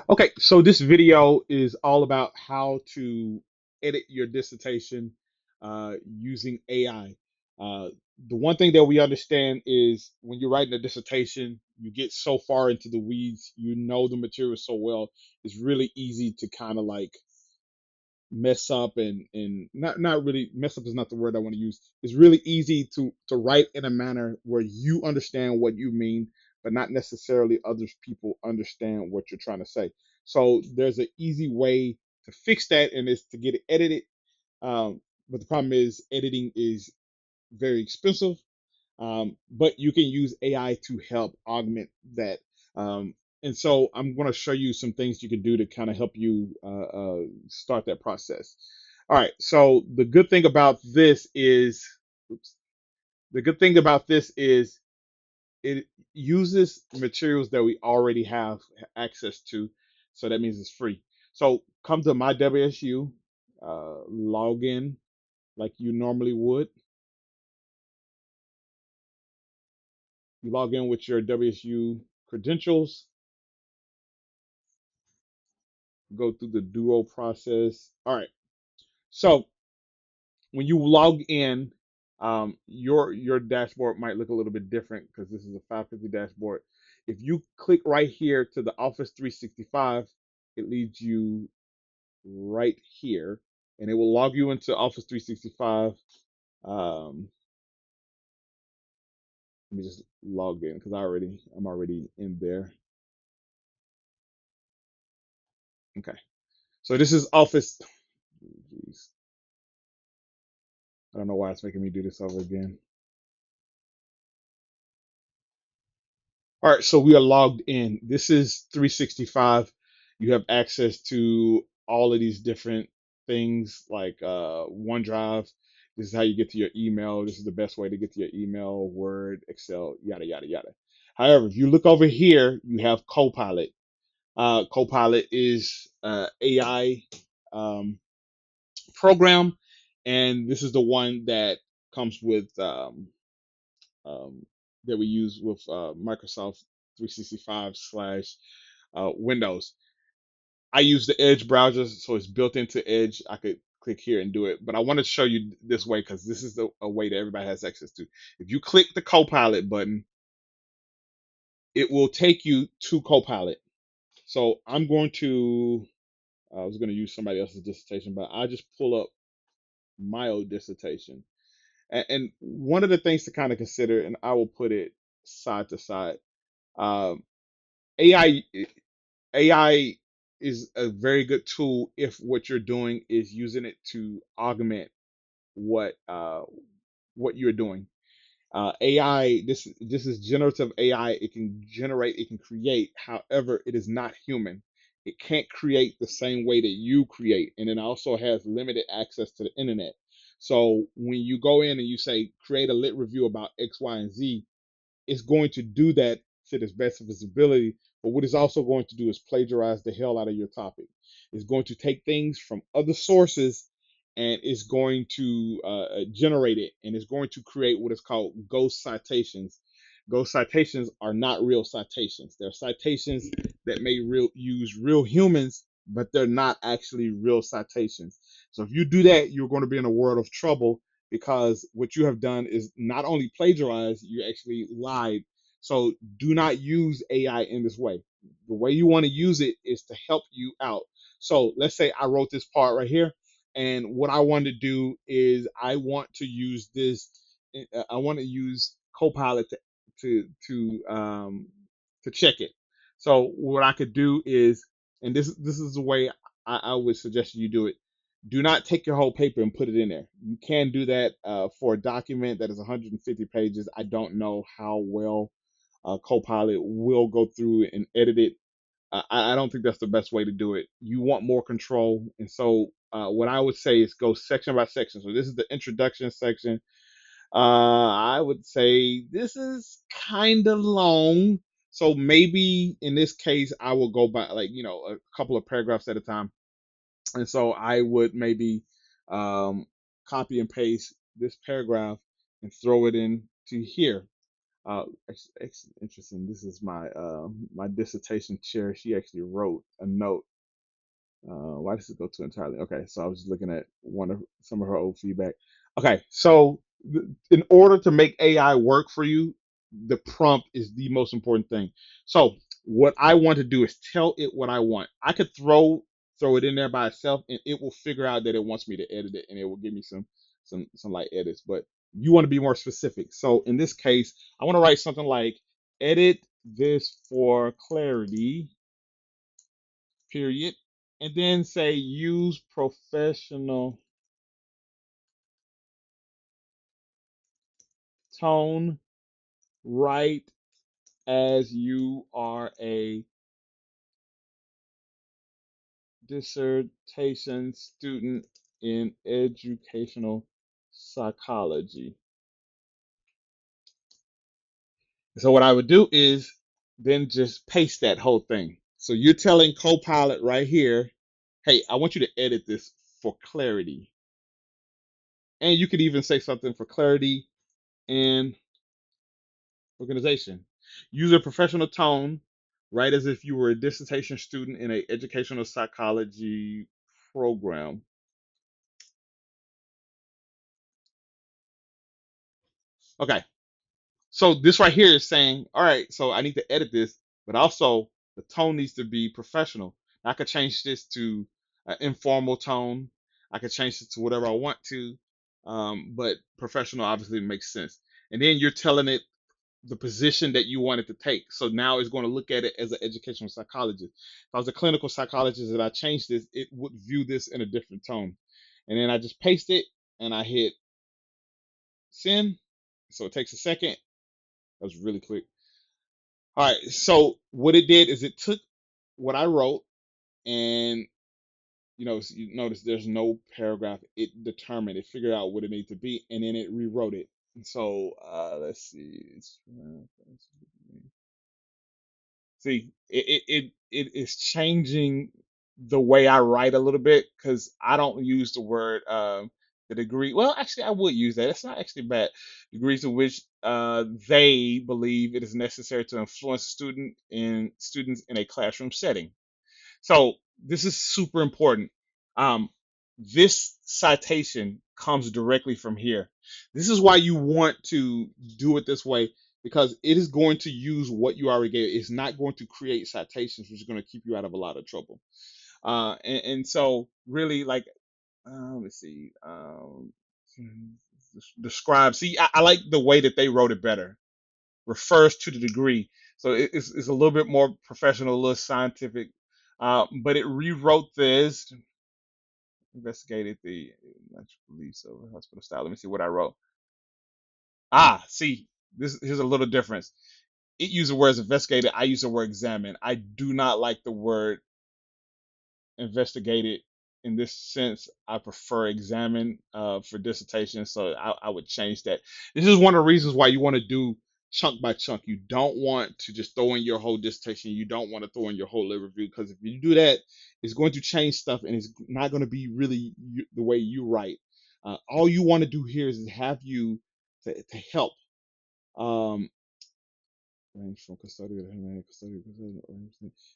Okay, so this video is all about how to edit your dissertation using AI. The one thing that we understand is when you're writing a dissertation, you get so far into the weeds, you know the material so well, it's really easy to kind of like mess up and not really mess up is not the word I want to use. It's really easy to write in a manner where you understand what you mean, but not necessarily other people understand what you're trying to say. So there's an easy way to fix that, and it's to get it edited. But the problem is editing is very expensive, but you can use AI to help augment that. And so I'm going to show you some things you can do to kind of help you start that process. All right. So the good thing about this is, oops, the good thing about this is it uses materials that we already have access to. So that means it's free. So come to my WSU, log in like you normally would. You log in with your WSU credentials, go through the Duo process. All right. So when you log in, your dashboard might look a little bit different because this is a 550 dashboard. If you click right here to the Office 365, it leads you right here, and it will log you into Office 365. Let me just log in because I'm already in there. Okay. So this is Office. Jeez, I don't know why it's making me do this over again. All right, so we are logged in. This is 365. You have access to all of these different things like OneDrive. This is how you get to your email. This is the best way to get to your email, Word, Excel, yada, yada, yada. However, if you look over here, you have Copilot. Copilot is AI um, program, and this is the one that comes with um, that we use with Microsoft 365 slash Windows. I use the Edge browser, so it's built into Edge. I could click here and do it, but I want to show you this way because this is a way that everybody has access to. If you click the Copilot button, it will take you to Copilot. So I'm going to, I was going to use somebody else's dissertation, but I just pull up my old dissertation. And one of the things to kind of consider, and I will put it side to side. Um, AI AI is a very good tool if what you're doing is using it to augment what uh, what you're doing. AI, this is generative AI. It can generate, it can create. However, it is not human. It can't create the same way that you create, and it also has limited access to the internet. So when you go in and you say create a lit review about X, Y, and Z, it's going to do that to the best of its ability. But what it's also going to do is plagiarize the hell out of your topic. It's going to take things from other sources and it's going to generate it, and it's going to create what is called ghost citations. Ghost citations are not real citations. They're citations that may use real humans, but they're not actually real citations. So if you do that, you're going to be in a world of trouble because what you have done is not only plagiarized, you actually lied. So do not use AI in this way. The way you want to use it is to help you out. So let's say I wrote this part right here, and what I want to do is I want to use this. I want to use Copilot to check it. So what I could do is, and this is the way I would suggest you do it. Do not take your whole paper and put it in there. You can do that for a document that is 150 pages. I don't know how well Copilot will go through and edit it. I don't think that's the best way to do it. You want more control, and so what I would say is go section by section. So this is the introduction section. I would say this is kind of long. So maybe in this case, I will go by like, a couple of paragraphs at a time. And so I would maybe um, copy and paste this paragraph and throw it into here. Interesting. This is my dissertation chair. She actually wrote a note. Why does it go to entirely? Okay, so I was just looking at some of her old feedback. Okay, so in order to make AI work for you, the prompt is the most important thing. So what I want to do is tell it what I want. I could throw it in there by itself, and it will figure out that it wants me to edit it, and it will give me some light edits. But you want to be more specific. So in this case, I want to write something like edit this for clarity period, and then say use professional tone, write as you are a dissertation student in educational psychology. So what I would do is then just paste that whole thing. So you're telling Copilot right here, hey, I want you to edit this for clarity. And you could even say something for clarity and organization. Use a professional tone, write as if you were a dissertation student in an educational psychology program. Okay, so this right here is saying, all right, so I need to edit this, but also the tone needs to be professional. I could change this to an informal tone. I could change it to whatever I want to, but professional obviously makes sense. And then you're telling it the position that you want it to take. So now it's going to look at it as an educational psychologist. If I was a clinical psychologist and I changed this, it would view this in a different tone. And then I just paste it and I hit send. So it takes a second. That was really quick. All right. So what it did is it took what I wrote and you notice there's no paragraph. It determined, it figured out what it needed to be, and then it rewrote it. And so let's see. See, it is changing the way I write a little bit because I don't use the word the degree. Well, actually, I would use that. It's not actually bad. Degrees to which they believe it is necessary to influence students in a classroom setting. So this is super important. Um, this citation comes directly from here. This is why you want to do it this way because it is going to use what you already gave. It's not going to create citations, which is going to keep you out of a lot of trouble. And so really like, let's see, describe. See, I like the way that they wrote it better. Refers to the degree. So it's a little bit more professional, a little scientific. But it rewrote this, investigated the natural beliefs of hospital style. Let me see what I wrote. See, here's a little difference. It used the words investigated. I use the word examine. I do not like the word investigated in this sense. I prefer examine for dissertation, so I would change that. This is one of the reasons why you want to do chunk by chunk. You don't want to just throw in your whole dissertation. You don't want to throw in your whole lit review because if you do that, it's going to change stuff and it's not going to be really the way you write. All you want to do here is have you to help. Um, range from custodial to human custodial.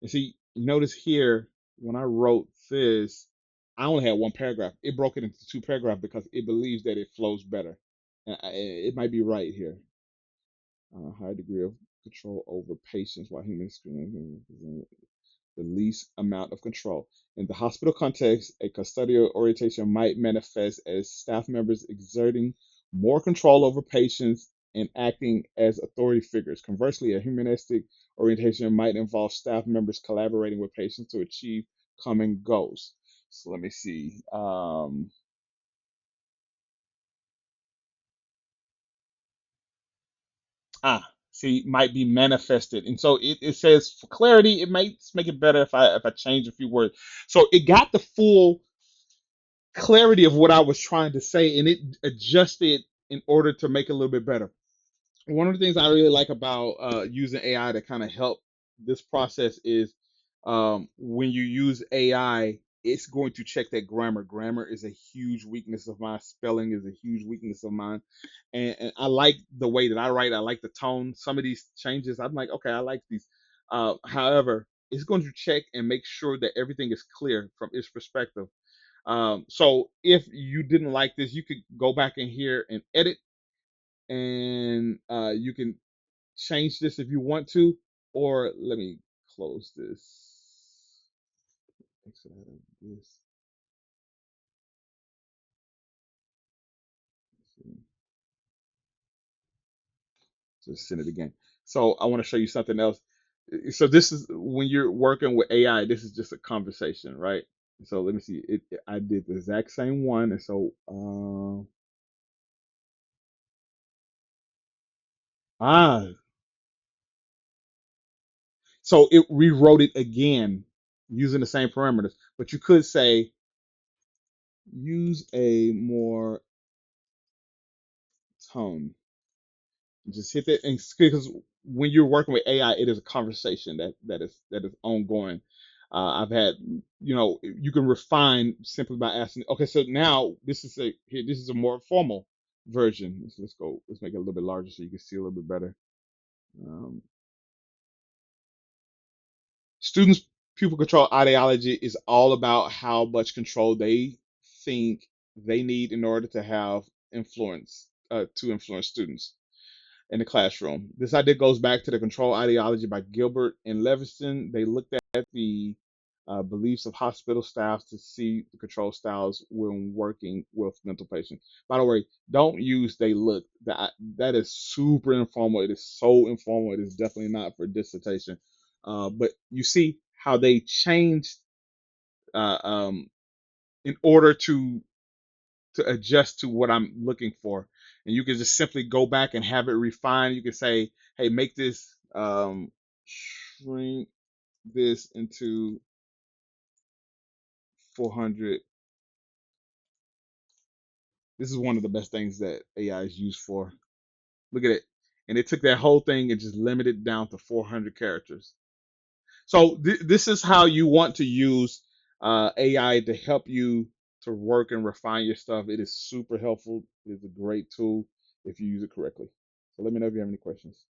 And see, notice here when I wrote this, I only had one paragraph. It broke it into two paragraphs because it believes that it flows better. It might be right here. High degree of control over patients while humans the least amount of control. In the hospital context, a custodial orientation might manifest as staff members exerting more control over patients and acting as authority figures. Conversely, a humanistic orientation might involve staff members collaborating with patients to achieve common goals. So let me see. See, might be manifested, and so it says for clarity, it might make it better if I change a few words. So it got the full clarity of what I was trying to say, and it adjusted in order to make it a little bit better. One of the things I really like about using AI to kind of help this process is when you use AI. it's going to check that grammar. Grammar is a huge weakness of mine. Spelling is a huge weakness of mine. And I like the way that I write. I like the tone. Some of these changes, I'm like, okay, I like these. However, it's going to check and make sure that everything is clear from its perspective. So if you didn't like this, you could go back in here and edit, and you can change this if you want to. Or let me close this. Exit out of this. Just send it again. So I want to show you something else. So this is when you're working with AI. This is just a conversation, right? So let me see. I did the exact same one, and so ah, so it rewrote it again using the same parameters. But you could say use a more tone. Just hit that, and because when you're working with AI, it is a conversation that is ongoing. I've had, you can refine simply by asking. Okay, so now this is a more formal version. Let's go. Let's make it a little bit larger so you can see a little bit better. Um, Students' pupil control ideology is all about how much control they think they need in order to have influence to influence students in the classroom. This idea goes back to the control ideology by Gilbert and Levinson. They looked at the beliefs of hospital staff to see the control styles when working with mental patients. By the way, don't use they look. That is super informal. It is so informal. It is definitely not for dissertation. But you see how they changed uh, um, in order to adjust to what I'm looking for. And you can just simply go back and have it refined. You can say, hey, make this shrink this into 400. This is one of the best things that AI is used for. Look at it. And it took that whole thing and just limited it down to 400 characters. So this is how you want to use AI to help you to work and refine your stuff. It is super helpful. It's a great tool if you use it correctly. So let me know if you have any questions.